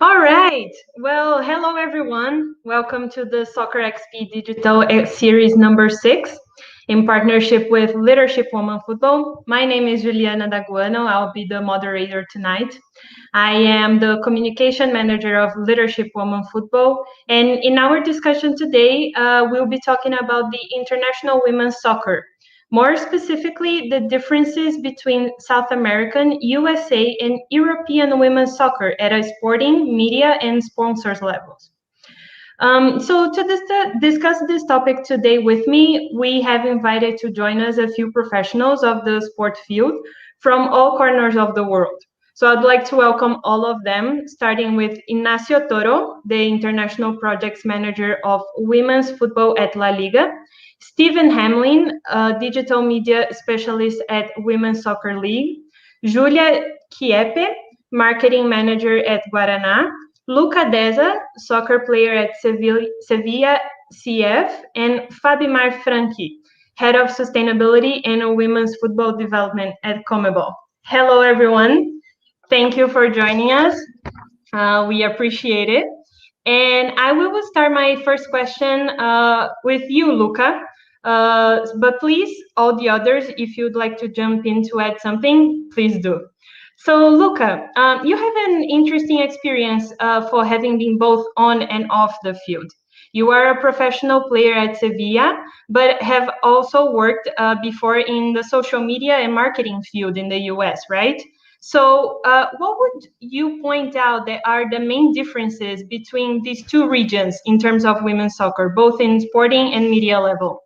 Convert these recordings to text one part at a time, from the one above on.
All right. Well, hello everyone. Welcome to the SoccerXP Digital Series number 6 in partnership with Leadership Women Football. My name is Juliana Daguano. I'll be the moderator tonight. I am the communication manager of Leadership Women Football. And in our discussion today, we'll be talking about the International Women's Soccer. More specifically, the differences between South American, USA, and European women's soccer at a sporting, media, and sponsors levels. So to discuss this topic today with me, we have invited to join us a few professionals of the sport field from all corners of the world. So I'd like to welcome all of them, starting with Ignacio Toro, the International Projects Manager of Women's Football at La Liga, Stephen Hamlin, a digital media specialist at Women's Soccer League, Julia Kiepe, Marketing Manager at Guaraná, Luca Deza, soccer player at Sevilla CF, and Fabimar Franchi, Head of Sustainability and Women's Football Development at Comebol. Hello, everyone. Thank you for joining us. We appreciate it. And I will start my first question with you, Luca. But please, all the others, if you'd like to jump in to add something, please do. So, Luca, you have an interesting experience for having been both on and off the field. You are a professional player at Sevilla, but have also worked before in the social media and marketing field in the US, right? So, what would you point out that are the main differences between these two regions in terms of women's soccer, both in sporting and media level?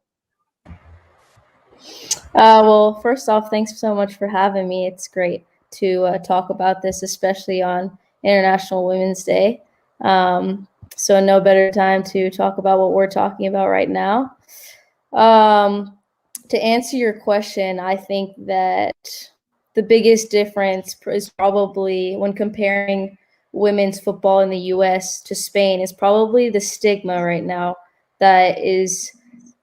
Well, first off, thanks so much for having me. It's great to talk about this, especially on International Women's Day. So no better time to talk about what we're talking about right now. To answer your question, I think that the biggest difference is probably when comparing women's football in the US to Spain is probably the stigma right now that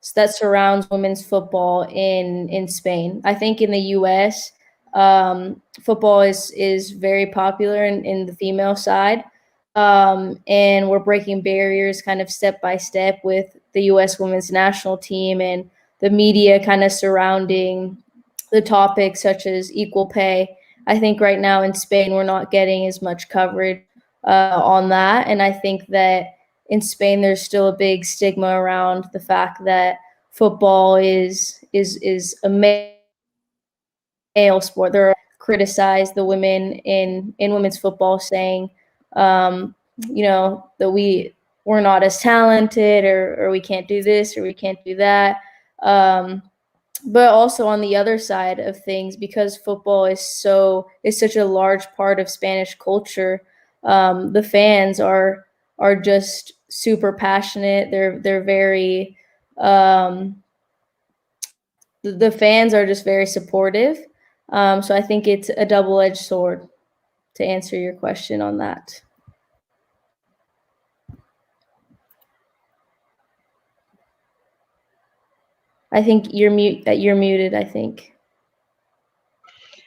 surrounds women's football in Spain. I think in the US, football is very popular in the female side. And we're breaking barriers kind of step by step with the US women's national team and the media kind of surrounding the topics such as equal pay. I think right now in Spain, we're not getting as much coverage on that. And I think that in Spain, there's still a big stigma around the fact that football is a male sport. They're criticize the women in women's football, saying, that we're not as talented, or we can't do this, or we can't do that. But also on the other side of things, because football is such a large part of Spanish culture, the fans are just super passionate. They're very the fans are just very supportive. So I think it's a double-edged sword to answer your question on that. I think you're muted, I think.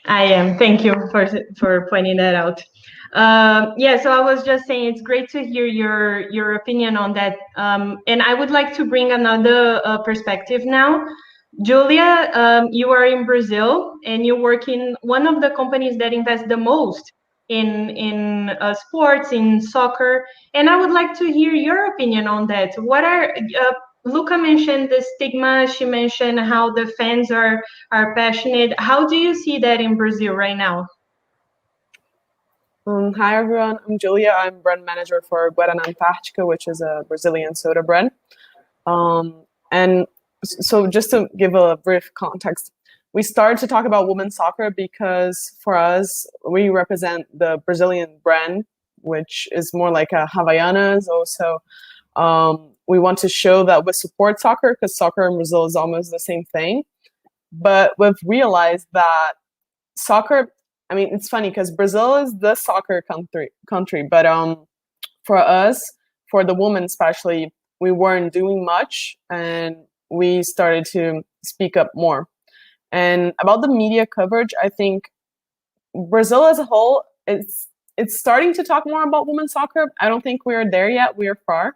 I am. Thank you for pointing that out. So I was just saying it's great to hear your opinion on that. And I would like to bring another perspective now. Julia, you are in Brazil and you work in one of the companies that invest the most in sports, in soccer. And I would like to hear your opinion on that. What are Luca mentioned the stigma. She mentioned how the fans are passionate. How do you see that in Brazil right now? Hi everyone, I'm Julia. I'm brand manager for Guaraná Antártica, which is a Brazilian soda brand. And so just to give a brief context, we started to talk about women's soccer because for us, we represent the Brazilian brand, which is more like a Havaianas. Also, we want to show that we support soccer because soccer in Brazil is almost the same thing. But we've realized that soccer, I mean, it's funny because Brazil is the soccer country, but for us, for the women especially, we weren't doing much, and we started to speak up more. And about the media coverage, I think Brazil as a whole, it's starting to talk more about women's soccer. I don't think we're there yet. We are far.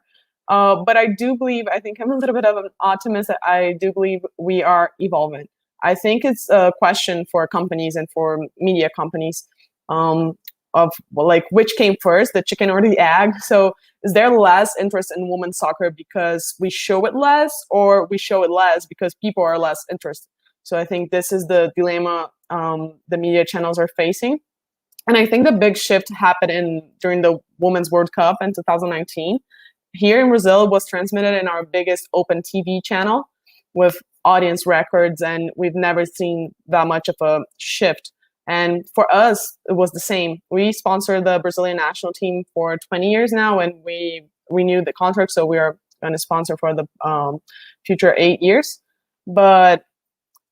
But I do believe, I think I'm a little bit of an optimist. I do believe we are evolving. I think it's a question for companies and for media companies of like which came first, the chicken or the egg. So is there less interest in women's soccer because we show it less, or we show it less because people are less interested? So I think this is the dilemma the media channels are facing. And I think the big shift happened during the Women's World Cup in 2019. Here in Brazil, it was transmitted in our biggest open TV channel with audience records, and we've never seen that much of a shift. And for us, it was the same. We sponsor the Brazilian national team for 20 years now, and we renewed the contract, so we are going to sponsor for the future 8 years. But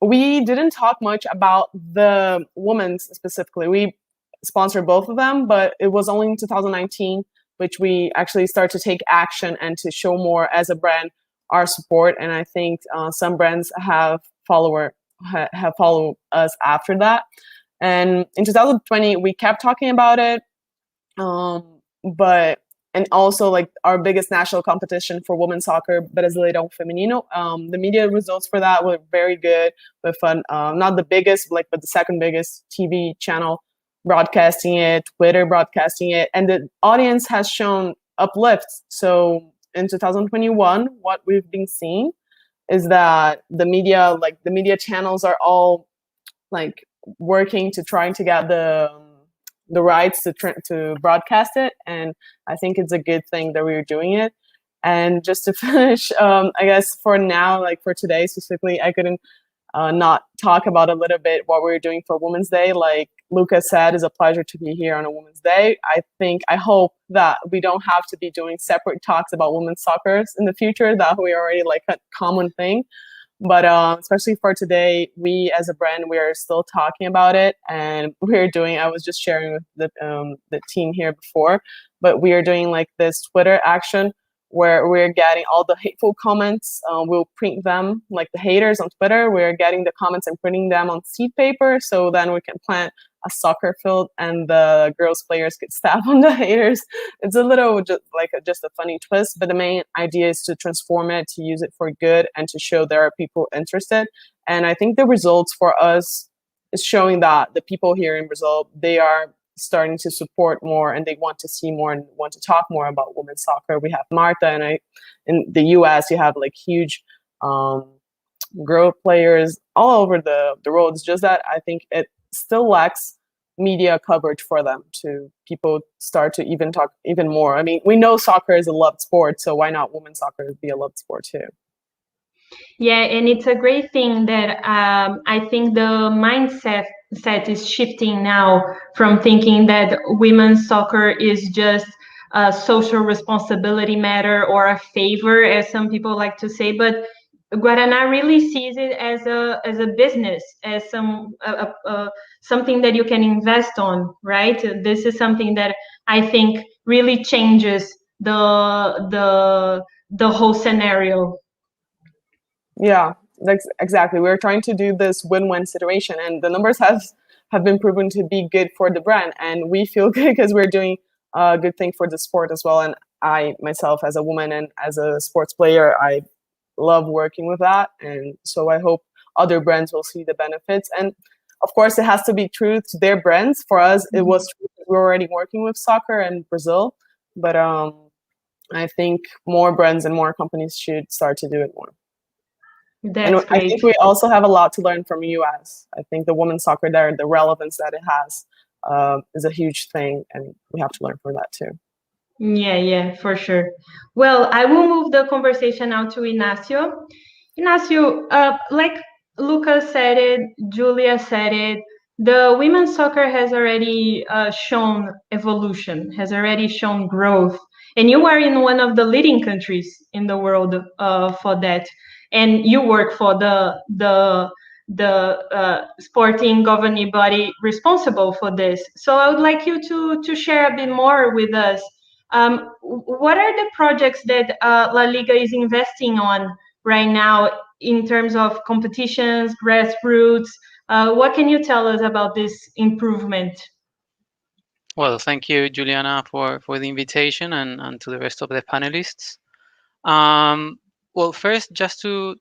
we didn't talk much about the women's specifically. We sponsored both of them, but it was only in 2019 which we actually start to take action and to show more as a brand our support. And I think some brands have followed us after that. And in 2020, we kept talking about it. And also like our biggest national competition for women's soccer, Brasileirão Feminino, the media results for that were very good with not the biggest, but the second biggest TV channel broadcasting it, Twitter broadcasting it, and the audience has shown uplifts. So in 2021, what we've been seeing is that the media channels are all like working to trying to get the rights to broadcast it, and I think it's a good thing that we're doing it. And just to finish, I guess for now, like for today specifically, I couldn't not talk about a little bit what we're doing for Women's Day. Like Lucas said, it's a pleasure to be here on a Women's Day. I hope that we don't have to be doing separate talks about women's soccer in the future, that we already like a common thing. But especially for today, we as a brand, we are still talking about it, and we're doing, I was just sharing with the team here before, but we are doing like this Twitter action where we're getting all the hateful comments. We'll print them, like the haters on Twitter. We're getting the comments and printing them on seed paper, so then we can plant a soccer field and the girls players could stab on the haters. It's a little just a funny twist, but the main idea is to transform it, to use it for good, and to show there are people interested. And I think the results for us is showing that the people here in Brazil, they are starting to support more, and they want to see more and want to talk more about women's soccer. We have Martha, and in the US, you have like huge girl players all over the world. It's just that I think it still lacks media coverage for them to people start to even talk even more. I mean, we know soccer is a loved sport, so why not women's soccer be a loved sport too? Yeah, and it's a great thing that I think the mindset is shifting now from thinking that women's soccer is just a social responsibility matter or a favor, as some people like to say, but Guaraná really sees it as a business, as something that you can invest on, right? This is something that I think really changes the whole scenario. Yeah, exactly. We're trying to do this win-win situation, and the numbers have been proven to be good for the brand, and we feel good because we're doing a good thing for the sport as well. And I myself, as a woman and as a sports player, I love working with that, and so I hope other brands will see the benefits. And of course, it has to be true to their brands. For us, it was true that we're already working with soccer in Brazil, but I think more brands and more companies should start to do it more. That's great. I think we also have a lot to learn from US. I think the women's soccer there, the relevance that it has is a huge thing, and we have to learn from that too. Yeah, for sure. Well, I will move the conversation now to Ignacio. Ignacio, like Lucas said it, Julia said it, the women's soccer has already shown evolution, has already shown growth. And you are in one of the leading countries in the world for that. And you work for the sporting governing body responsible for this. So I would like you to share a bit more with us. What are the projects that La Liga is investing on right now in terms of competitions, grassroots? What can you tell us about this improvement? Well, thank you, Juliana, for the invitation, and to the rest of the panelists. Well, first, just to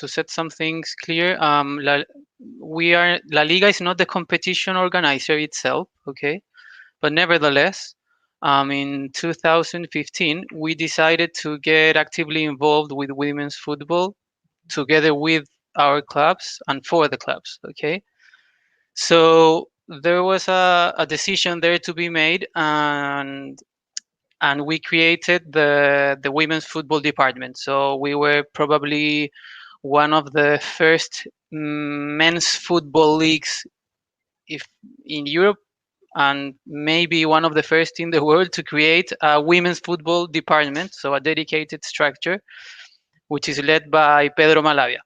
set some things clear, La Liga is not the competition organizer itself, okay? But nevertheless, in 2015, we decided to get actively involved with women's football together with our clubs and for the clubs, okay? So there was a decision there to be made, and we created the women's football department. So we were probably one of the first men's football leagues if in Europe, and maybe one of the first in the world to create a women's football department, so a dedicated structure, which is led by Pedro Malavia.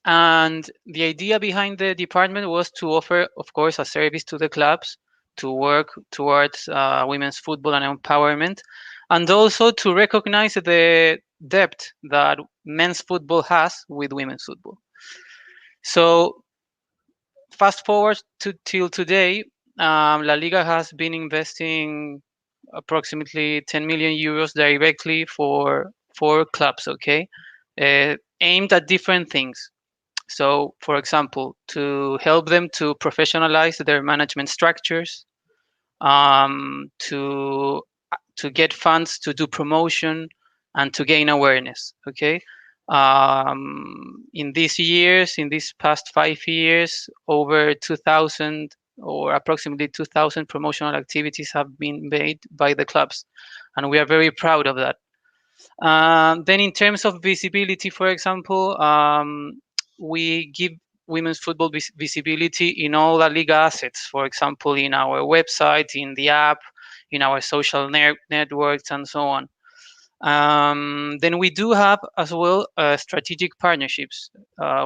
And the idea behind the department was to offer, of course, a service to the clubs to work towards women's football and empowerment, and also to recognize the depth that men's football has with women's football. So fast forward till today, La Liga has been investing approximately 10 million euros directly for clubs, okay, aimed at different things. So, for example, to help them to professionalize their management structures, to get funds to do promotion and to gain awareness. Okay. In these past 5 years, over 2,000 or approximately 2,000 promotional activities have been made by the clubs, and we are very proud of that. Then, in terms of visibility, for example, we give women's football visibility in all La Liga assets. For example, in our website, in the app, in our social networks, and so on. Then we do have as well strategic partnerships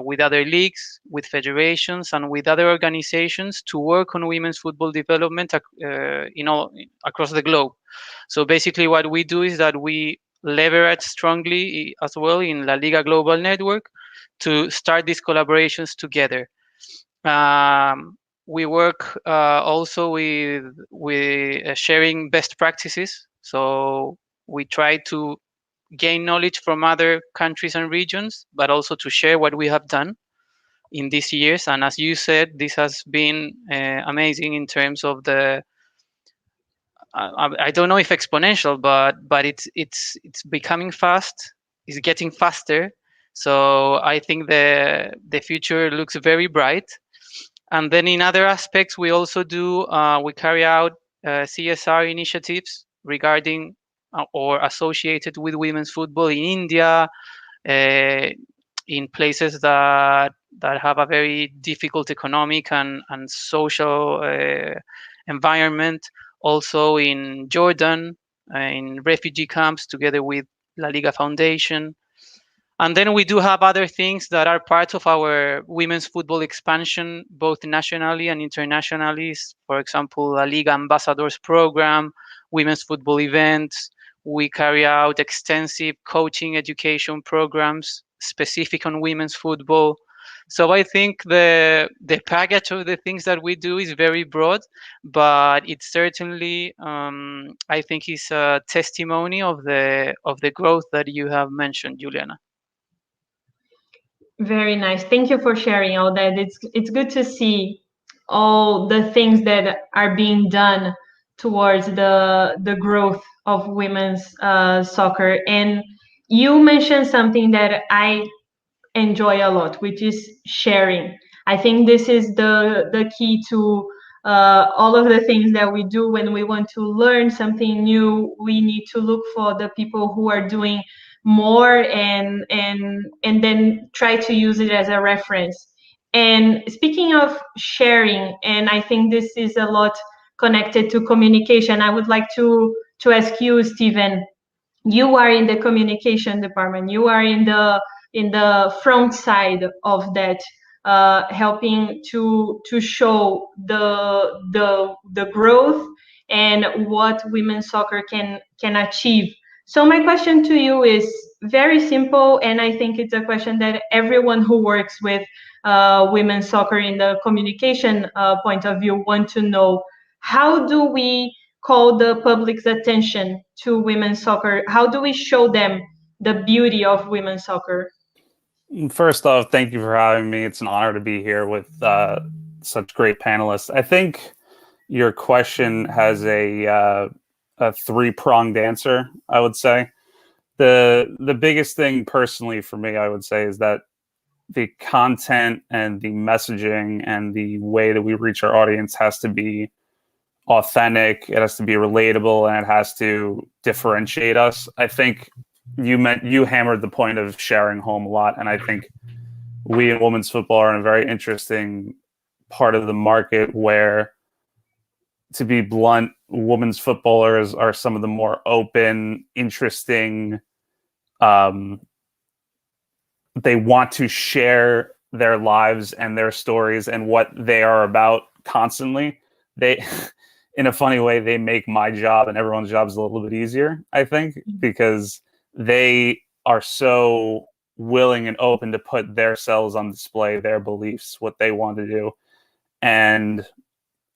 with other leagues, with federations, and with other organizations to work on women's football development across the globe. So basically, what we do is that we leverage strongly as well in La Liga Global Network to start these collaborations together. We work also with sharing best practices. So we try to gain knowledge from other countries and regions, but also to share what we have done in these years. And as you said, this has been amazing in terms of the I don't know if exponential, but it's becoming fast. It's getting faster. So I think the future looks very bright. And then in other aspects, we also do we carry out CSR initiatives regarding or associated with women's football in India, in places that have a very difficult economic and social environment. Also in Jordan, in refugee camps, together with La Liga Foundation. And then we do have other things that are part of our women's football expansion, both nationally and internationally. For example, La Liga Ambassadors Program, women's football events. We carry out extensive coaching education programs specific on women's football. So I think the package of the things that we do is very broad, but it certainly I think is a testimony of the growth that you have mentioned, Juliana. Very nice. Thank you for sharing all that. It's good to see all the things that are being done towards the growth of women's soccer. And you mentioned something that I enjoy a lot, which is sharing. I think this is the key to all of the things that we do. When we want to learn something new, we need to look for the people who are doing more and then try to use it as a reference. And speaking of sharing, and I think this is a lot connected to communication, I would like to ask you, Steven. You are in the communication department. You are in the front side of that, helping to show the growth and what women's soccer can achieve. So my question to you is very simple, and I think it's a question that everyone who works with women's soccer in the communication point of view want to know. how do we call the public's attention to women's soccer? How do we show them the beauty of women's soccer? First off, thank you for having me. It's an honor to be here with such great panelists. I think your question has a three-pronged answer, I would say. The biggest thing personally for me, I would say, is that the content and the messaging and the way that we reach our audience has to be authentic, it has to be relatable, and it has to differentiate us. I think you hammered the point of sharing home a lot, and I think we in women's football are in a very interesting part of the market where, to be blunt, women's footballers are some of the more open, interesting. They want to share their lives and their stories and what they are about constantly. They, in a funny way, they make my job and everyone's job is a little bit easier, I think, because they are so willing and open to put themselves on display, their beliefs, what they want to do. And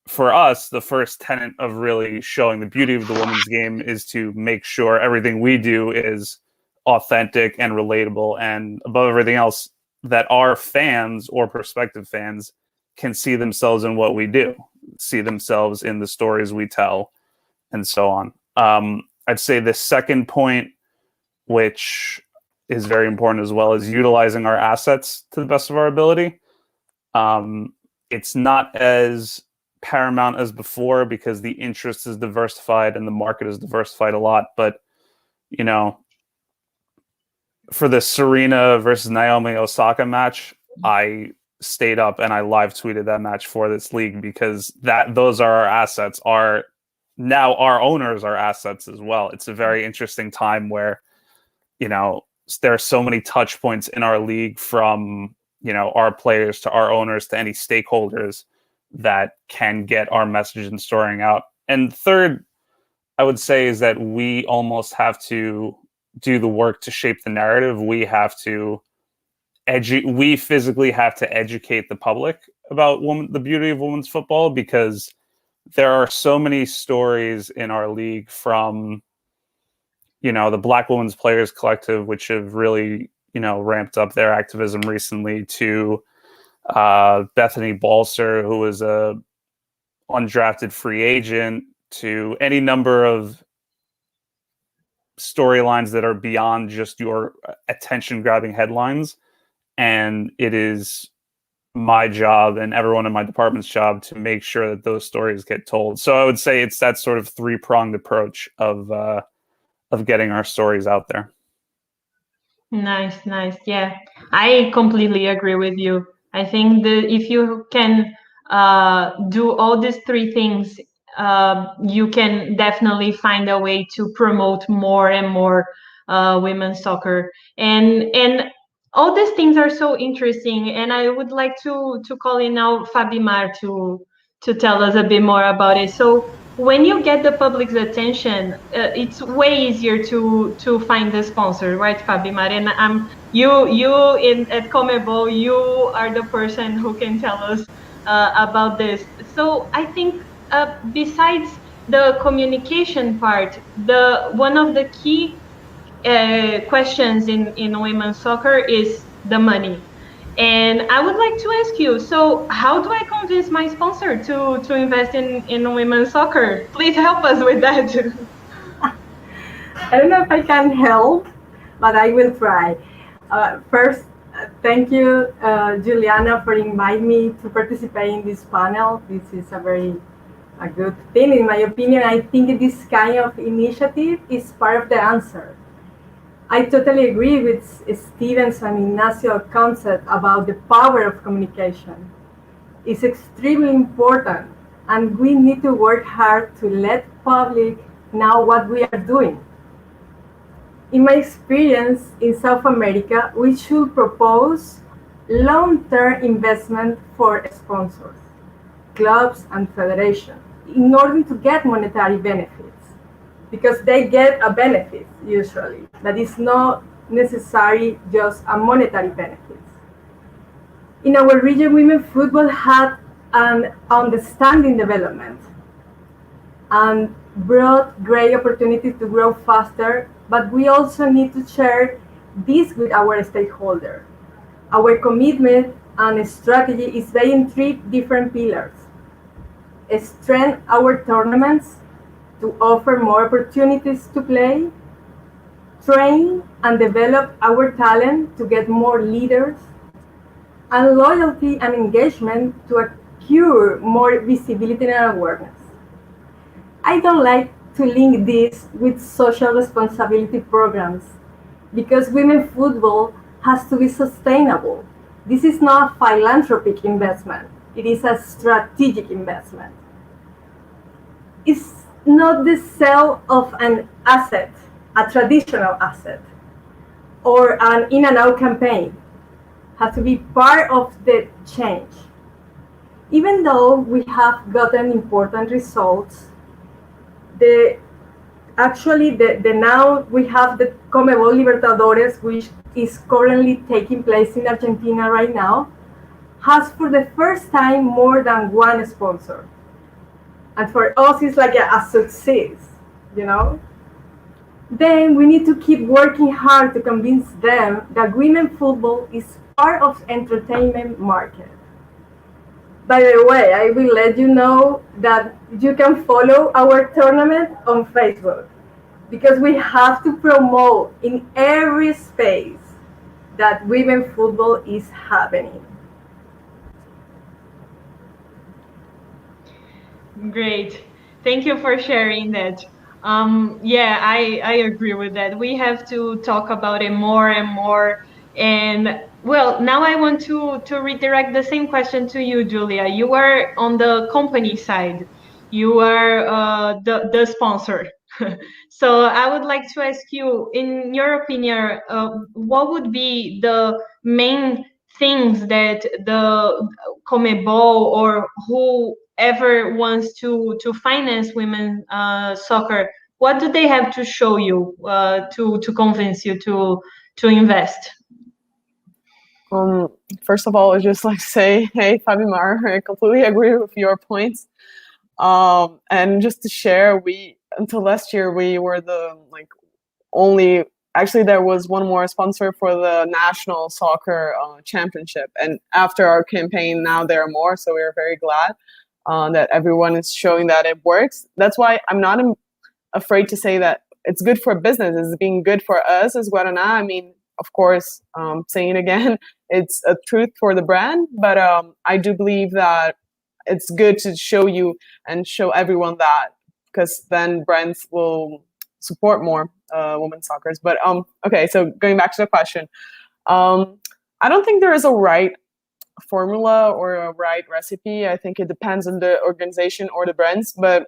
for us, the first tenet of really showing the beauty of the women's game is to make sure everything we do is authentic and relatable, and above everything else, that our fans or prospective fans can see themselves in what we do, see themselves in the stories we tell, and so on. I'd say the second point, which is very important as well, is utilizing our assets to the best of our ability. It's not as paramount as before because the interest is diversified and the market is diversified a lot. But, you know, for the Serena versus Naomi Osaka match, I stayed up and I live tweeted that match for this league because those are our assets. Now our owners are assets as well. It's a very interesting time where, you know, there are so many touch points in our league, from, you know, our players to our owners to any stakeholders that can get our message and storying out. And third, I would say, is that we almost have to do the work to shape the narrative. We have to we physically have to educate the public about the beauty of women's football, because there are so many stories in our league, from, you know, the Black Women's Players Collective, which have really, you know, ramped up their activism recently, to Bethany Balser, who was a undrafted free agent, to any number of storylines that are beyond just your attention-grabbing headlines. And it is my job and everyone in my department's job to make sure that those stories get told. So I would say it's that sort of three-pronged approach of getting our stories out there. Nice. Yeah, I completely agree with you. I think if you can do all these three things, you can definitely find a way to promote more and more women's soccer. And all these things are so interesting. And I would like to call in now Fabimar to tell us a bit more about it. So when you get the public's attention, it's way easier to find the sponsor, right, Fabimar? And at Comebol, you are the person who can tell us about this. So I think besides the communication part, one of the key questions in women's soccer is the money. And I would like to ask you, so how do I convince my sponsor to invest in women's soccer? Please help us with that. I don't know if I can help, but I will try. First, thank you, Juliana, for inviting me to participate in this panel. This is a good thing, in my opinion. I think this kind of initiative is part of the answer. I totally agree with Steven's and Ignacio's concept about the power of communication. It's extremely important, and we need to work hard to let public know what we are doing. In my experience in South America, we should propose long-term investment for sponsors, clubs, and federations in order to get monetary benefits, because they get a benefit usually that is not necessarily just a monetary benefit. In our region, women football had an outstanding development. and brought great opportunities to grow faster, but we also need to share this with our stakeholders. Our commitment and strategy is based in three different pillars. Strengthen our tournaments to offer more opportunities to play, train and develop our talent to get more leaders, and loyalty and engagement to acquire more visibility and awareness. I don't like to link this with social responsibility programs because women football has to be sustainable. This is not a philanthropic investment, it is a strategic investment. It's not the sale of an asset, a traditional asset, or an in and out campaign. It has to be part of the change. Even though we have gotten important results, now we have the Conmebol Libertadores, which is currently taking place in Argentina right now, has for the first time more than one sponsor. And for us, it's like a success, you know? Then we need to keep working hard to convince them that women football is part of entertainment market. By the way, I will let you know that you can follow our tournament on Facebook because we have to promote in every space that women football is happening. Great. Thank you for sharing that. Yeah, I agree with that. We have to talk about it more and more. And well, now I want to redirect the same question to you, Julia. You are on the company side. You are the sponsor. So I would like to ask you, in your opinion, what would be the main things that the Comebol or whoever wants to finance women soccer, what do they have to show you to convince you to invest? First of all, I just like to say, hey, Fabimar, I completely agree with your points. And just to share, until last year we were the only. Actually, there was one more sponsor for the national soccer championship, and after our campaign, now there are more. So we are very glad that everyone is showing that it works. That's why I'm not afraid to say that it's good for business. It's being good for us as Guarana. I mean, of course, saying it again, it's a truth for the brand, but I do believe that it's good to show you and show everyone that, because then brands will support more women's soccer. But okay, so going back to the question, I don't think there is a right formula or a right recipe. I think it depends on the organization or the brands, but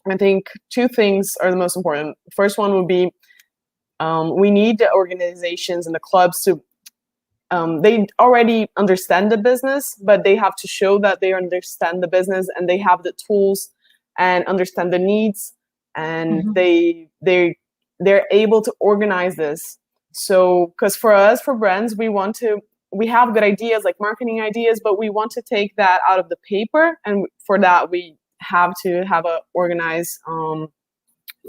I think two things are the most important. The first one would be we need the organizations and the clubs to they already understand the business, but they have to show that they understand the business and they have the tools and understand the needs, and they're able to organize this. So, because for us, for brands, we have good ideas like marketing ideas, but we want to take that out of the paper, and for that we have to have a organized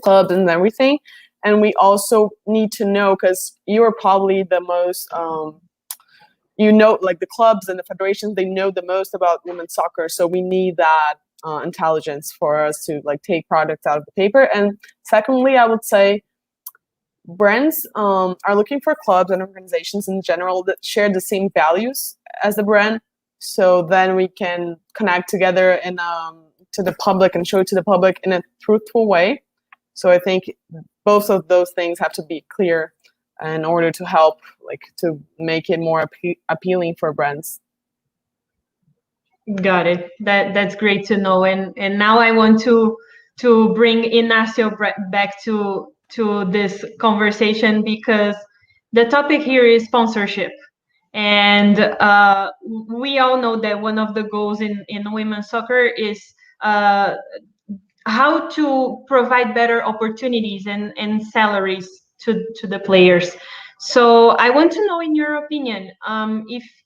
clubs and everything. And we also need to know, because you are probably the most like the clubs and the federations, they know the most about women's soccer, so we need that intelligence for us to take products out of the paper. And secondly, I would say brands are looking for clubs and organizations in general that share the same values as the brand, so then we can connect together and to the public and show it to the public in a truthful way. So I think both of those things have to be clear in order to help to make it more appealing for brands. Got it. That's great to know. And now I want to bring Ignacio back to this conversation, because the topic here is sponsorship. And we all know that one of the goals in women's soccer is how to provide better opportunities and salaries to the players. So I want to know, in your opinion,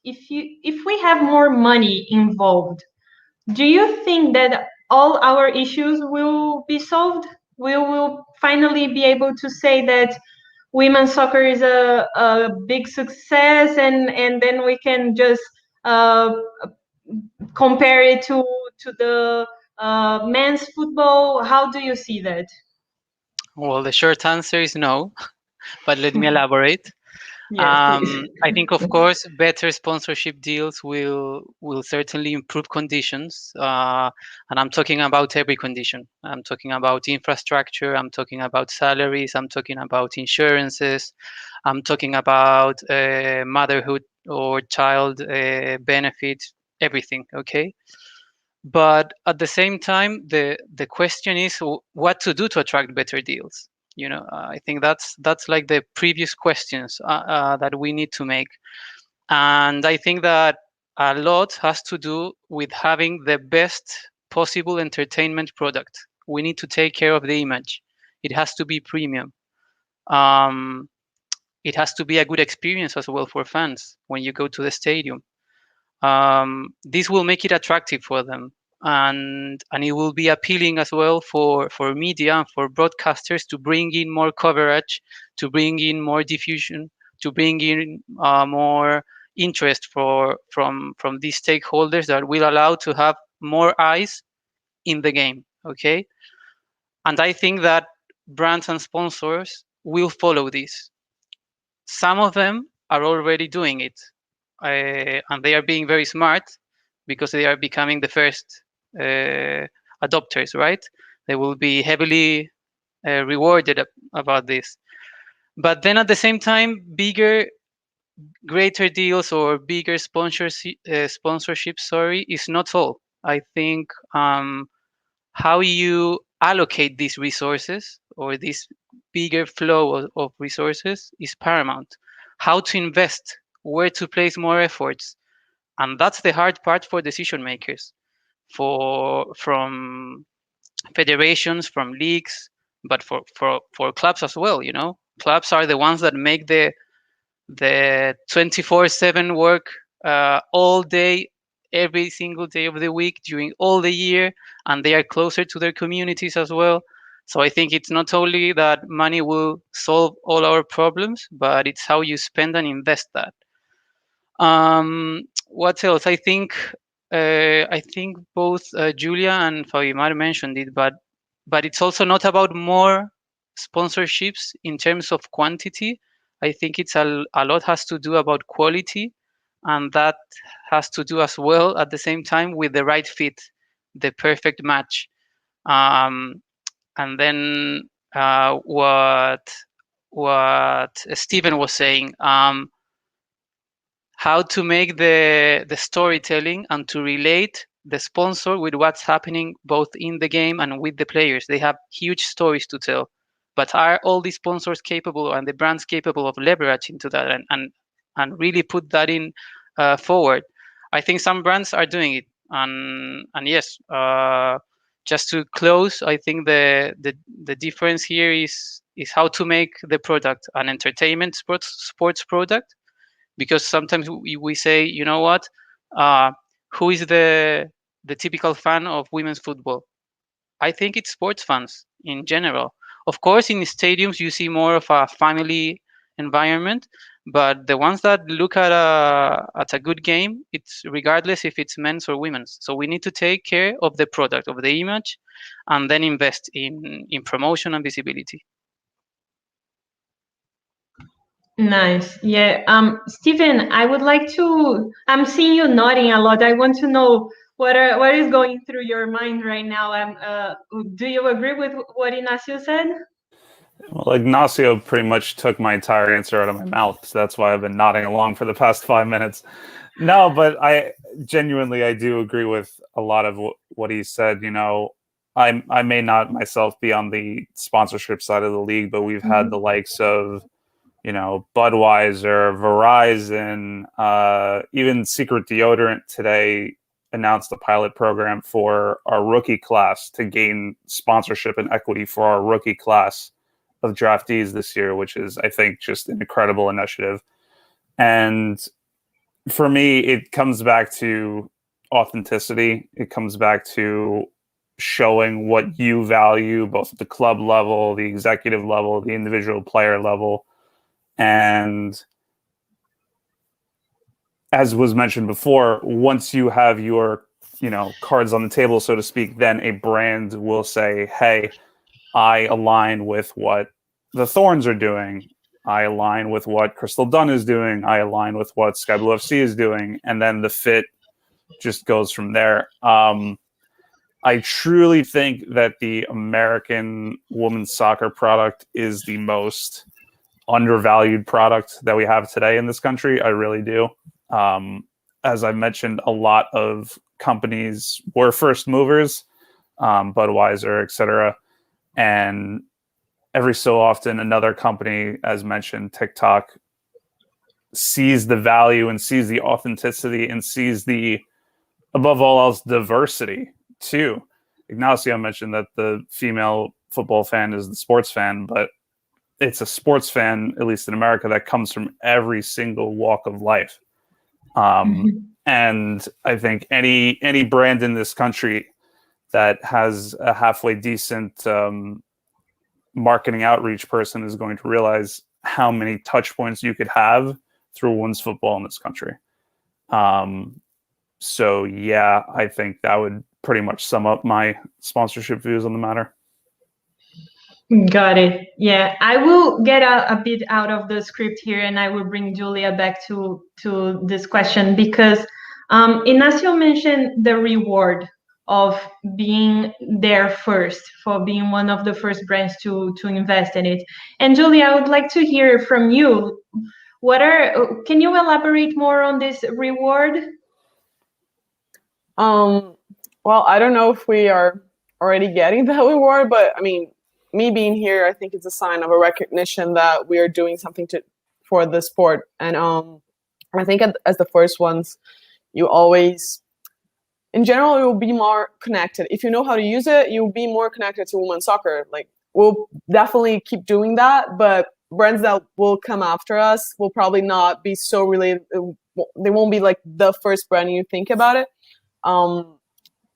if we have more money involved, do you think that all our issues will be solved. We will finally be able to say that women's soccer is a big success, and then we can just compare it to the men's football. How do you see that? Well, the short answer is no, but let me elaborate. Yes, please. I think, of course, better sponsorship deals will certainly improve conditions, and I'm talking about every condition. I'm talking about infrastructure. I'm talking about salaries. I'm talking about insurances. I'm talking about motherhood or child benefit, everything. Okay, but at the same time, the question is what to do to attract better deals. I think that's like the previous questions that we need to make. And I think that a lot has to do with having the best possible entertainment product. We need to take care of the image. It has to be premium. um, it has to be a good experience as well for fans when you go to the stadium. This will make it attractive for them, and it will be appealing as well for media and for broadcasters to bring in more coverage, to bring in more diffusion, to bring in more interest from these stakeholders that will allow to have more eyes in the game. Okay, and I think that brands and sponsors will follow this. Some of them are already doing it, and they are being very smart because they are becoming the first adopters, right? They will be heavily rewarded about this. But then at the same time, bigger, greater deals or bigger sponsorship, is not all. I think how you allocate these resources or this bigger flow of resources is paramount. How to invest, where to place more efforts, and that's the hard part for decision makers, from federations, from leagues, but for clubs as well. Clubs are the ones that make the 24/7 work all day, every single day of the week, during all the year, and they are closer to their communities as well. So I think it's not only that money will solve all our problems, but it's how you spend and invest that. What else? I think both Julia and Fabimar mentioned it, but it's also not about more sponsorships in terms of quantity. I think it's a lot has to do about quality, and that has to do as well at the same time with the right fit, the perfect match. And then what Stephen was saying, how to make the storytelling and to relate the sponsor with what's happening both in the game and with the players. They have huge stories to tell, but are all the sponsors capable and the brands capable of leveraging to that and really put that in forward? I think some brands are doing it, and yes, just to close, I think the difference here is how to make the product an entertainment sports product, because sometimes we say, you know what, who is the typical fan of women's football? I think it's sports fans in general. Of course, in stadiums you see more of a family environment, but the ones that look at a good game, it's regardless if it's men's or women's. So we need to take care of the product, of the image, and then invest in promotion and visibility. Nice. Yeah. Stephen, I would like to. I'm seeing you nodding a lot. I want to know what is going through your mind right now. Do you agree with what Ignacio said? Well, Ignacio pretty much took my entire answer out of my mouth, so that's why I've been nodding along for the past 5 minutes. No, but I do agree with a lot of what he said. I may not myself be on the sponsorship side of the league, but we've had the likes of, Budweiser, Verizon, even Secret Deodorant today announced a pilot program for our rookie class to gain sponsorship and equity for our rookie class of draftees this year, which is, I think, just an incredible initiative. And for me, it comes back to authenticity. It comes back to showing what you value, both at the club level, the executive level, the individual player level. And as was mentioned before, once you have your, cards on the table, so to speak, then a brand will say, hey, I align with what the Thorns are doing. I align with what Crystal Dunn is doing. I align with what Sky Blue FC is doing. And then the fit just goes from there. I truly think that the American women's soccer product is the most undervalued product that we have today in this country. I really do. As I mentioned, a lot of companies were first movers, Budweiser, etc. And every so often, another company, as mentioned, TikTok, sees the value and sees the authenticity and sees the, above all else, diversity too. Ignacio mentioned that the female football fan is the sports fan, but it's a sports fan, at least in America, that comes from every single walk of life. And I think any brand in this country that has a halfway decent marketing outreach person is going to realize how many touch points you could have through women's football in this country. So yeah, I think that would pretty much sum up my sponsorship views on the matter. Got it. Yeah, I will get a bit out of the script here, and I will bring Julia back to this question because Ignacio mentioned the reward of being there first, for being one of the first brands to invest in it. And Julia, I would like to hear from you. Can you elaborate more on this reward? Well, I don't know if we are already getting that reward, but I mean, me being here, I think it's a sign of a recognition that we are doing something for the sport. And I think as the first ones, you always, in general, you will be more connected. If you know how to use it, you'll be more connected to women's soccer. Like, we'll definitely keep doing that, but brands that will come after us will probably not be so related. They won't be like the first brand you think about it.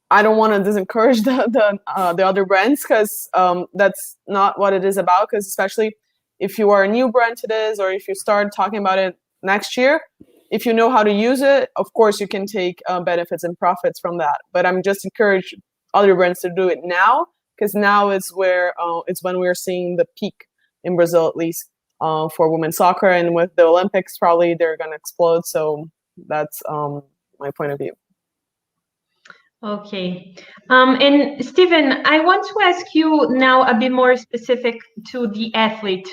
I don't want to discourage the other brands because that's not what it is about. Because especially if you are a new brand to this, or if you start talking about it next year, if you know how to use it, of course you can take benefits and profits from that. But I'm just encourage other brands to do it now, because now is where it's when we're seeing the peak in Brazil, at least for women's soccer, and with the Olympics, probably they're gonna explode. So that's my point of view. Okay. And Stephen, I want to ask you now a bit more specific to the athlete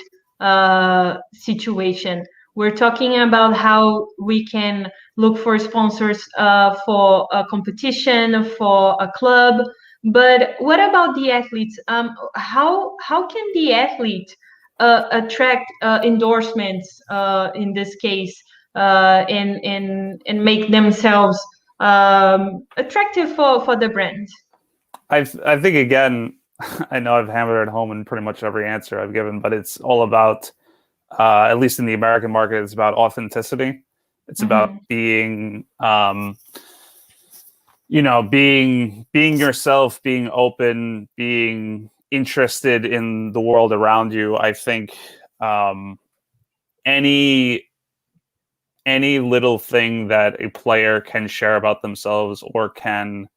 situation. We're talking about how we can look for sponsors for a competition, for a club, but what about the athletes? How can the athlete attract endorsements in this case and make themselves attractive for the brand? I think, again, I know I've hammered it home in pretty much every answer I've given, but it's all about, at least in the American market, it's about authenticity. It's about being, being yourself, being open, being interested in the world around you. I think any little thing that a player can share about themselves or can,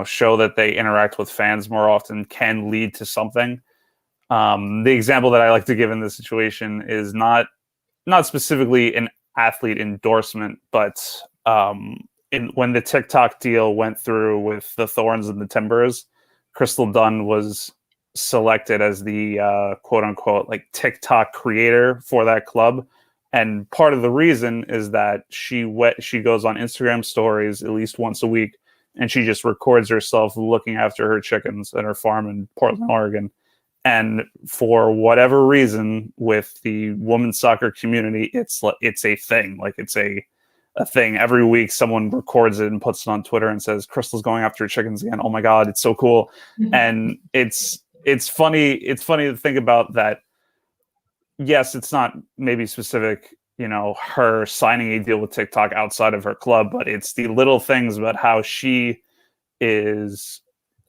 show that they interact with fans more often can lead to something. The example that I like to give in this situation is not specifically an athlete endorsement, but when the TikTok deal went through with the Thorns and the Timbers, Crystal Dunn was selected as the quote unquote like TikTok creator for that club. And part of the reason is that she goes on Instagram stories at least once a week, and she just records herself looking after her chickens at her farm in Portland, Oregon. And for whatever reason, with the women's soccer community, it's a thing. Like, it's a thing. Every week, someone records it and puts it on Twitter and says, "Crystal's going after her chickens again. Oh my God, it's so cool!" And it's funny. It's funny to think about that. Yes, it's not maybe specific, her signing a deal with TikTok outside of her club, but it's the little things about how she is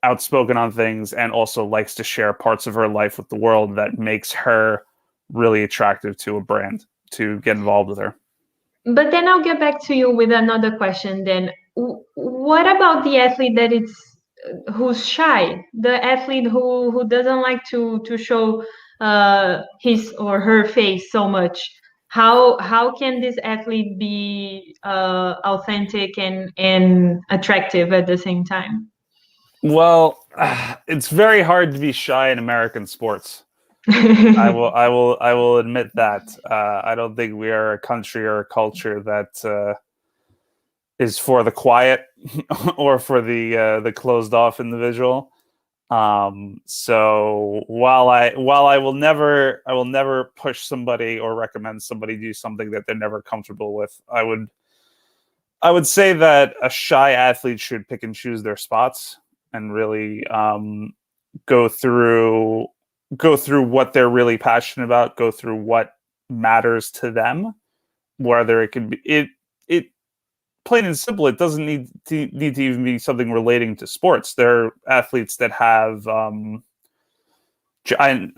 outspoken on things and also likes to share parts of her life with the world that makes her really attractive to a brand to get involved with her. But then I'll get back to you with another question then. What about the athlete that who's shy, the athlete who doesn't like to show his or her face so much? How can this athlete be authentic and attractive at the same time? Well, it's very hard to be shy in American sports. I will admit that. I don't think we are a country or a culture that is for the quiet or for the closed off individual. So while I will never push somebody or recommend somebody do something that they're never comfortable with, I would say that a shy athlete should pick and choose their spots and really go through what they're really passionate about, go through what matters to them, whether it could be it plain and simple. It doesn't need to even be something relating to sports. There are athletes that have I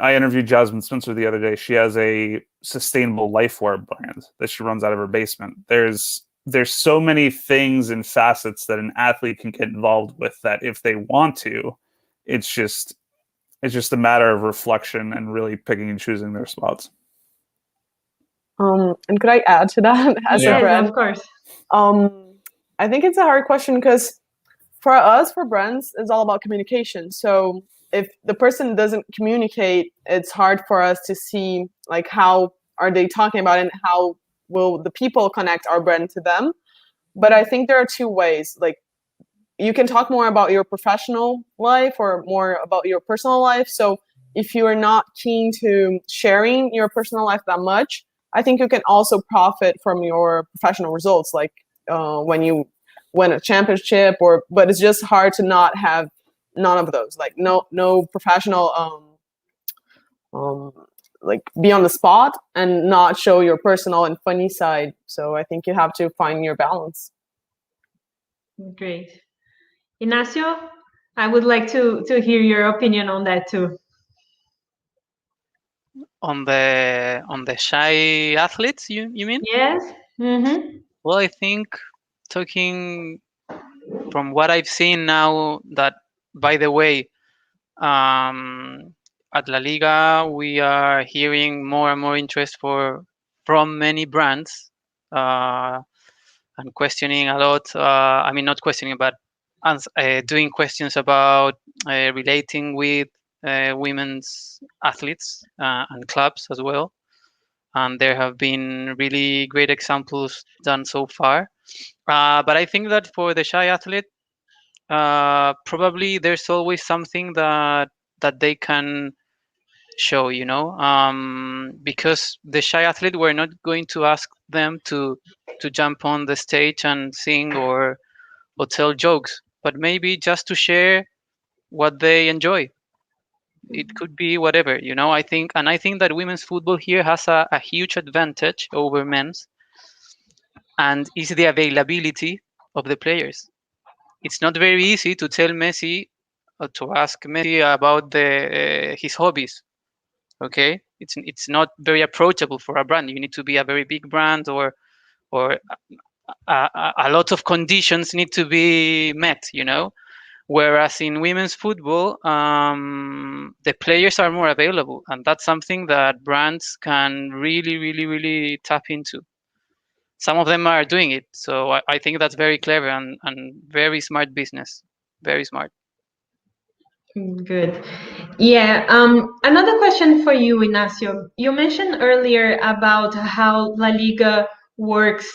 interviewed Jasmine Spencer the other day. She has a sustainable lifewear brand that she runs out of her basement. There's so many things and facets that an athlete can get involved with that if they want to, it's just a matter of reflection and really picking and choosing their spots. And could I add to that as a brand? Of course. I think it's a hard question because for us, for brands, it's all about communication. So if the person doesn't communicate, it's hard for us to see like how are they talking about it and how will the people connect our brand to them. But I think there are two ways. Like you can talk more about your professional life or more about your personal life. So if you are not keen to sharing your personal life that much, I think you can also profit from your professional results, like when you win a championship, but it's just hard to not have none of those, like no professional like be on the spot and not show your personal and funny side. So I think you have to find your balance. Great. Ignacio, I would like to hear your opinion on that too. On the shy athletes, you mean? Yes. Mm-hmm. Well, I think talking from what I've seen now, that by the way, at La Liga we are hearing more and more interest from many brands and questioning a lot. I mean, not questioning, but doing questions about relating with women's athletes and clubs as well. And there have been really great examples done so far. But I think that for the shy athlete, probably there's always something that they can show, because the shy athlete, we're not going to ask them to jump on the stage and sing or tell jokes, but maybe just to share what they enjoy. It could be whatever, I think that women's football here has a huge advantage over men's, and is the availability of the players. It's not very easy to tell Messi or to ask Messi about his hobbies. Okay, it's not very approachable for a brand. You need to be a very big brand, or a lot of conditions need to be met. Whereas in women's football, the players are more available, and that's something that brands can really, really, really tap into. Some of them are doing it, so I think that's very clever and very smart business. Very smart. Good. Yeah. Another question for you, Ignacio. You mentioned earlier about how La Liga works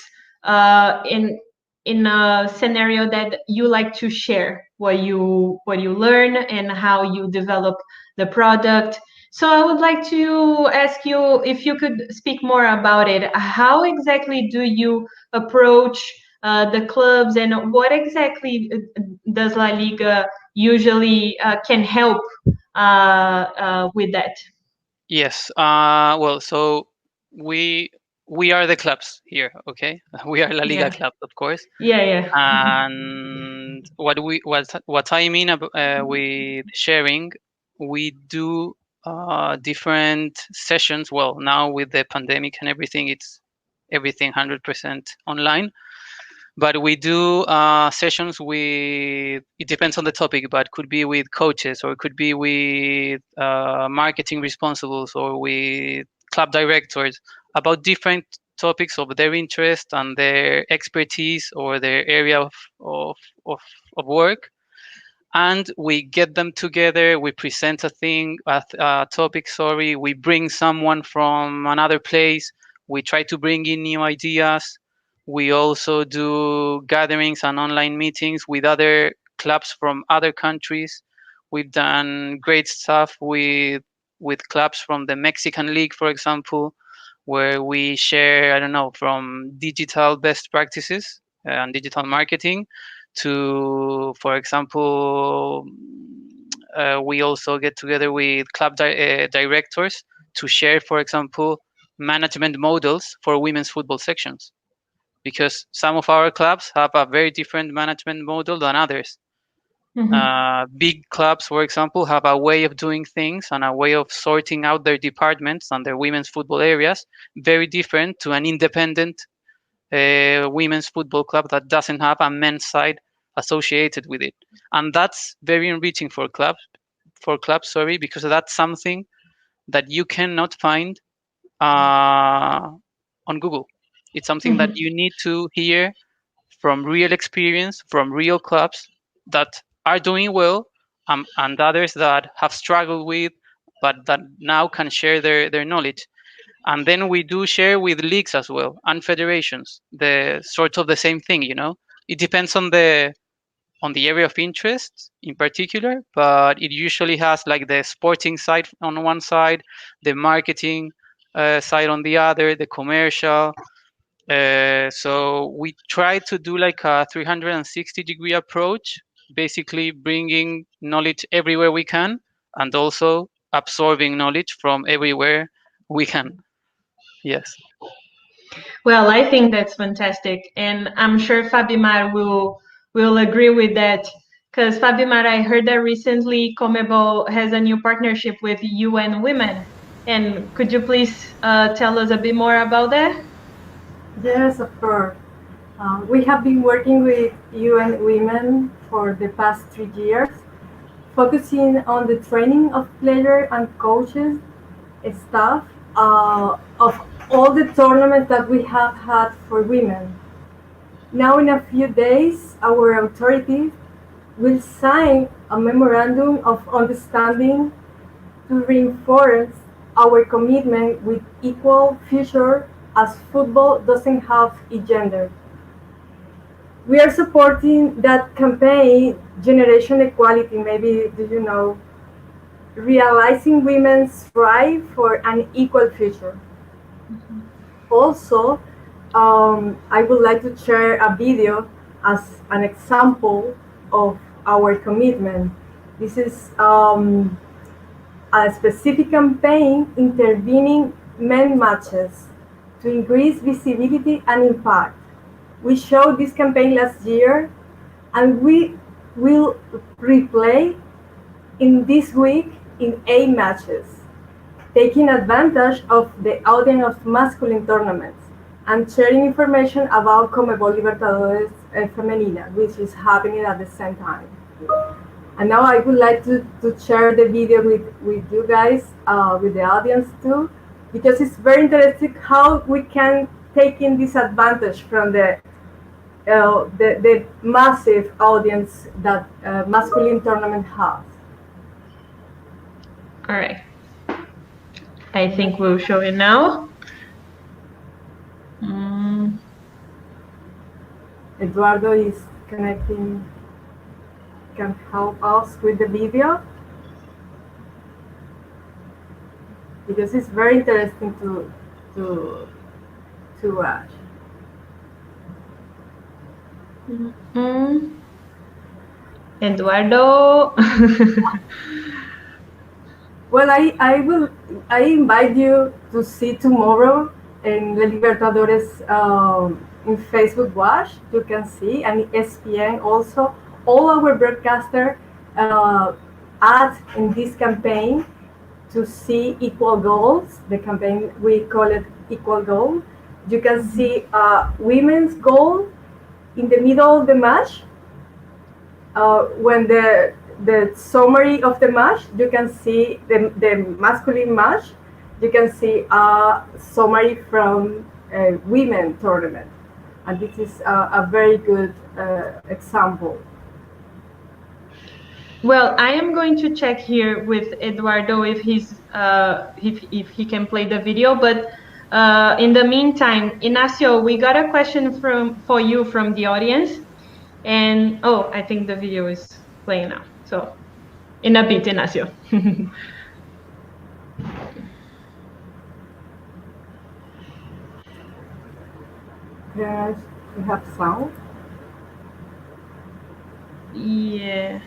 in a scenario that you like to share what you learn and how you develop the product. So I would like to ask you if you could speak more about it. How exactly do you approach the clubs, and what exactly does La Liga usually can help with that? Yes. Well, so we are the clubs here, okay? We are La Liga Yeah. club, of course. Yeah. And And what I mean with sharing, we do different sessions. Well, now with the pandemic and everything, it's everything 100% online. But we do sessions with, it depends on the topic, but could be with coaches, or it could be with marketing responsibles, or with club directors, about different topics of their interest and their expertise or their area of, of work. And we get them together, we present a topic, we bring someone from another place, we try to bring in new ideas. We also do gatherings and online meetings with other clubs from other countries. We've done great stuff with clubs from the Mexican League, for example, where we share, I don't know, from digital best practices and digital marketing to, for example, we also get together with club directors to share, for example, management models for women's football sections, because some of our clubs have a very different management model than others. Big clubs, for example, have a way of doing things and a way of sorting out their departments and their women's football areas very different to an independent women's football club that doesn't have a men's side associated with it. And that's very enriching for clubs, because that's something that you cannot find on Google. It's something that you need to hear from real experience, from real clubs that are doing well, and others that have struggled with, but that now can share their knowledge. And then we do share with leagues as well and federations, the sort of the same thing, you know. It depends on the area of interest in particular, but it usually has like the sporting side on one side, the marketing side on the other, the commercial. So we try to do like a 360-degree approach, basically bringing knowledge everywhere we can, and also absorbing knowledge from everywhere we can. Yes. Well, I think that's fantastic, and I'm sure Fabimar will agree with that. Because Fabimar, I heard that recently Comebol has a new partnership with UN Women, and could you please tell us a bit more about that? Yes, of course. We have been working with UN Women for the past 3 years, focusing on the training of players and coaches, staff, of all the tournaments that we have had for women. Now, in a few days, our authorities will sign a memorandum of understanding to reinforce our commitment with equal future, as football doesn't have a gender. We are supporting that campaign, Generation Equality, maybe do you know, realizing women's strive for an equal future. Also, I would like to share a video as an example of our commitment. This is a specific campaign intervening men matches to increase visibility and impact. We showed this campaign last year, and we will replay in this week in 8 matches, taking advantage of the audience of masculine tournaments and sharing information about Comebol Libertadores Femenina, which is happening at the same time. And now I would like to share the video with you guys, with the audience too, because it's very interesting how we can take in this advantage from the massive audience that masculine tournament has. All right. I think we'll show it now. Eduardo is connecting, can help us with the video, because it's very interesting to watch. Eduardo. Well, I invite you to see tomorrow in the Libertadores in Facebook Watch. You can see, and ESPN also all our broadcasters asked in this campaign to see equal goals. The campaign, we call it Equal Goal. You can see women's goal in the middle of the match. When the summary of the match, you can see the masculine match. You can see a summary from a women tournament, and this is a very good example. Well, I am going to check here with Eduardo if if he can play the video. But in the meantime, Ignacio, we got a question for you from the audience, and I think the video is playing now. So in a bit, Ignacio. Yes, we have sound. Yeah.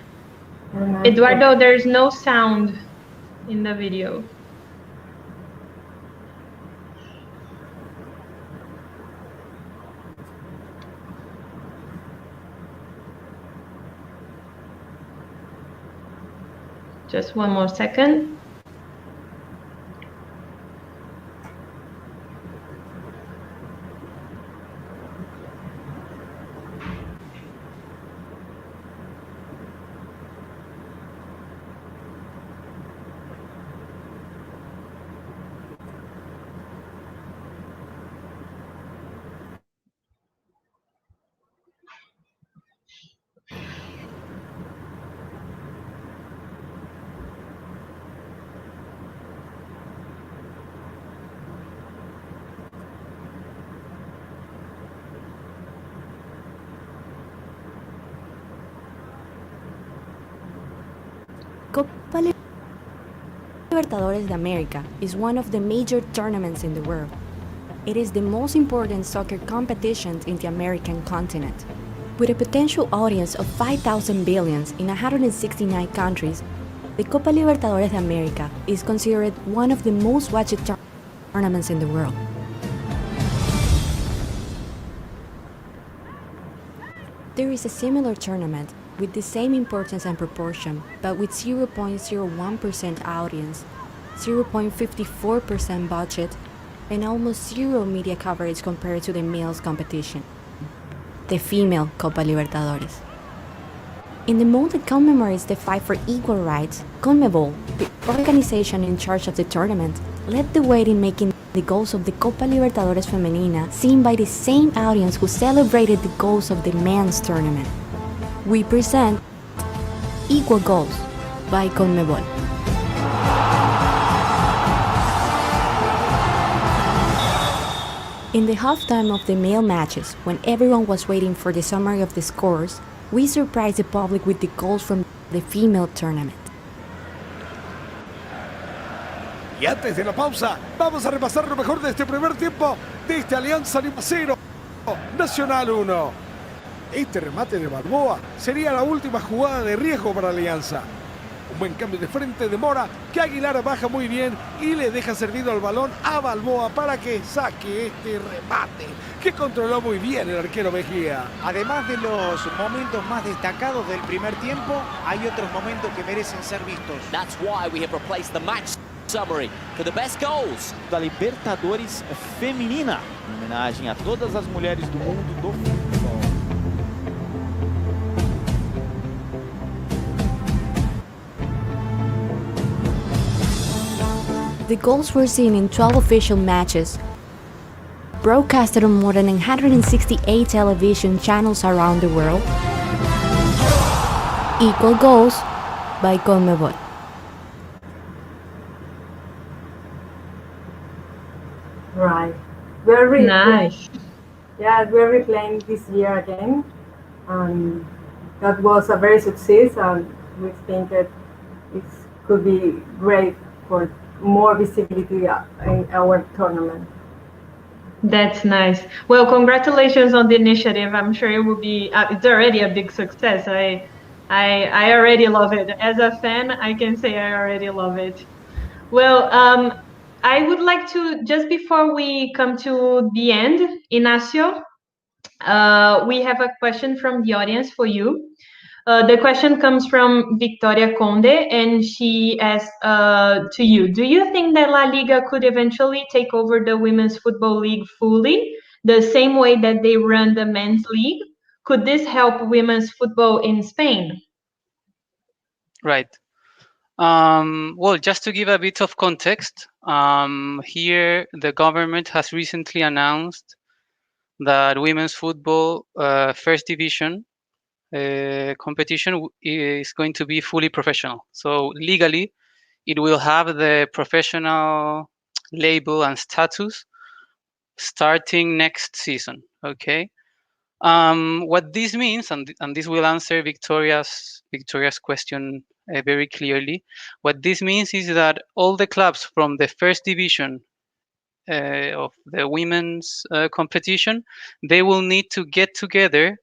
Eduardo, there's no sound in the video. Just one more second. Copa Libertadores de America is one of the major tournaments in the world. It is the most important soccer competition in the American continent. With a potential audience of 5,000 billions in 169 countries, the Copa Libertadores de America is considered one of the most watched tournaments in the world. There is a similar tournament with the same importance and proportion, but with 0.01% audience, 0.54% budget, and almost zero media coverage compared to the males competition, the female Copa Libertadores. In the month that commemorates the fight for equal rights, CONMEBOL, the organization in charge of the tournament, led the way in making the goals of the Copa Libertadores Femenina seen by the same audience who celebrated the goals of the men's tournament. We present Equal Goals by CONMEBOL. In the halftime of the male matches, when everyone was waiting for the summary of the scores, we surprised the public with the goals from the female tournament. Y antes de la pausa, vamos a repasar lo mejor de este primer tiempo de esta Alianza Lima 0, Nacional 1. Este remate de Balboa sería la última jugada de riesgo para Alianza. Un buen cambio de frente de Mora, que Aguilar baja muy bien y le deja servido el balón a Balboa para que saque este remate, que controló muy bien el arquero Mejía. Además de los momentos más destacados del primer tiempo, hay otros momentos que merecen ser vistos. That's why we have replaced the match summary for the best goals. Da Libertadores Feminina, em homenagem a todas as mulheres do mundo do futebol. The goals were seen in 12 official matches, broadcasted on more than 168 television channels around the world. Equal Goals by CONMEBOL. Right. We're Nice. Yeah, we're replaying this year again. That was a very success, and we think that it could be great for more visibility in our tournament. That's nice. Well, congratulations on the initiative. I'm sure it will be. It's already a big success. I already love it. As a fan, I can say I already love it. Well, I would like to, just before we come to the end, Ignacio, we have a question from the audience for you. The question comes from Victoria Conde, and she asks to you, do you think that La Liga could eventually take over the Women's Football League fully, the same way that they run the men's league? Could this help women's football in Spain? Right. Well, just to give a bit of context, here the government has recently announced that women's football first division competition is going to be fully professional. So legally, it will have the professional label and status starting next season. Okay. What this means, and this will answer Victoria's question very clearly. What this means is that all the clubs from the first division of the women's competition, they will need to get together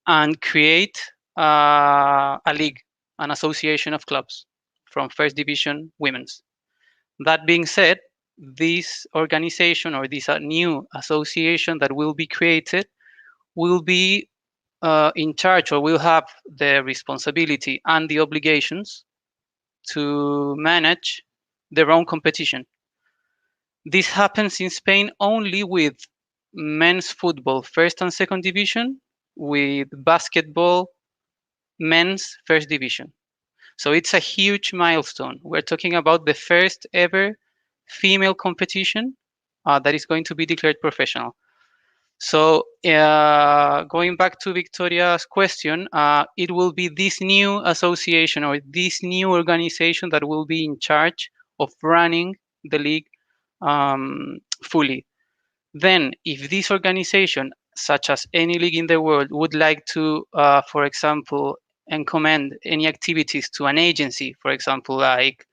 and create a league, an association of clubs from first division women's. That being said, this organization or this new association that will be created will be in charge, or will have the responsibility and the obligations to manage their own competition. This happens in Spain only with men's football first and second division, with basketball men's first division. So it's a huge milestone. We're talking about the first ever female competition that is going to be declared professional. So going back to Victoria's question, it will be this new association or this new organization that will be in charge of running the league fully. Then, if this organization, such as any league in the world, would like to, for example, encommend any activities to an agency, for example, like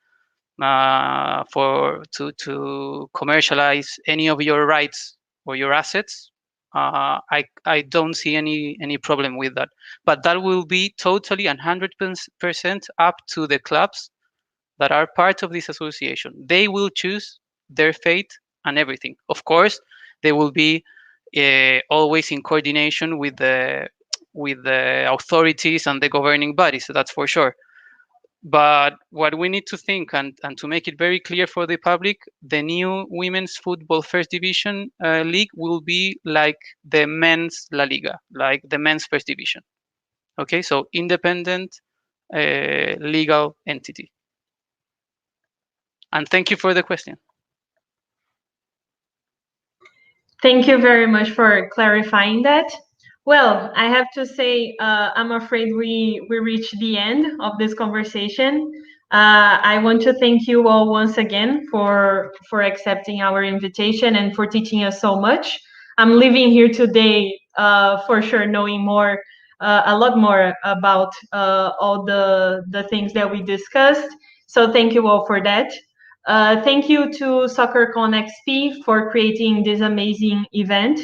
to commercialize any of your rights or your assets, I don't see any problem with that. But that will be totally 100% up to the clubs that are part of this association. They will choose their fate and everything. Of course, they will be always in coordination with the authorities and the governing bodies. So that's for sure. But what we need to think, and to make it very clear for the public, the new women's football first division league will be like the men's La Liga, like the men's first division. Okay, so independent legal entity. And thank you for the question. Thank you very much for clarifying that. Well, I have to say, I'm afraid we reached the end of this conversation. I want to thank you all once again for accepting our invitation and for teaching us so much. I'm leaving here today for sure knowing more, a lot more about all the things that we discussed. So thank you all for that. Thank you to SoccerConXP for creating this amazing event.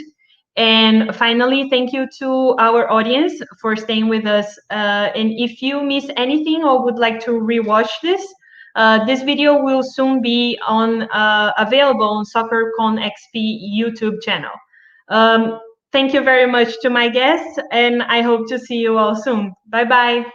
And finally, thank you to our audience for staying with us. And if you miss anything or would like to rewatch this video will soon be available on SoccerConXP YouTube channel. Thank you very much to my guests, and I hope to see you all soon. Bye-bye.